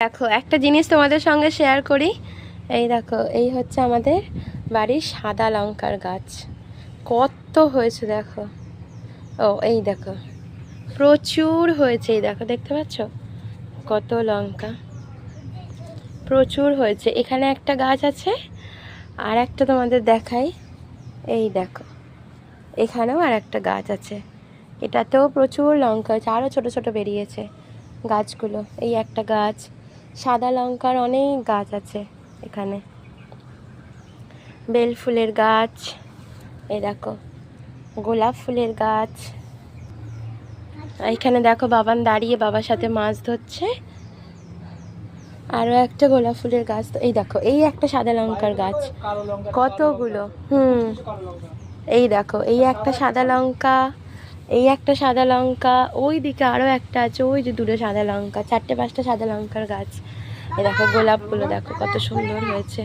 দেখো একটা জিনিস তোমাদের সঙ্গে শেয়ার করি। এই দেখো, এই হচ্ছে আমাদের বাড়ির সাদা লঙ্কার গাছ। কত হয়েছে দেখো। ও এই দেখো, প্রচুর হয়েছে। এই দেখো, দেখতে পাচ্ছ কত লঙ্কা, প্রচুর হয়েছে। এখানে একটা গাছ আছে, আর একটা তোমাদের দেখাই। এই দেখো, এখানেও আর একটা গাছ আছে, এটাতেও প্রচুর লঙ্কা হয়েছে, আরও ছোট ছোট বেরিয়েছে গাছগুলো। এই একটা গাছ, সাদা লঙ্কার অনেক গাছ আছে এখানে, বেল ফুলের গাছ, এই দেখো গোলাপ ফুলের গাছ। এইখানে দেখো বাবান দাঁড়িয়ে বাবার সাথে মাছ ধরছে। আরও একটা গোলাপ ফুলের গাছ। তো এই দেখো, এই একটা সাদা লঙ্কার গাছ, কতগুলো। এই দেখো, এই একটা সাদা লঙ্কা, এই একটা সাদা লঙ্কা, ওই দিকে আরও একটা আছে, ওই যে দূরে সাদা লঙ্কা, 4-5টা সাদা লঙ্কার গাছ। এই দেখো গোলাপগুলো দেখো কত সুন্দর হয়েছে।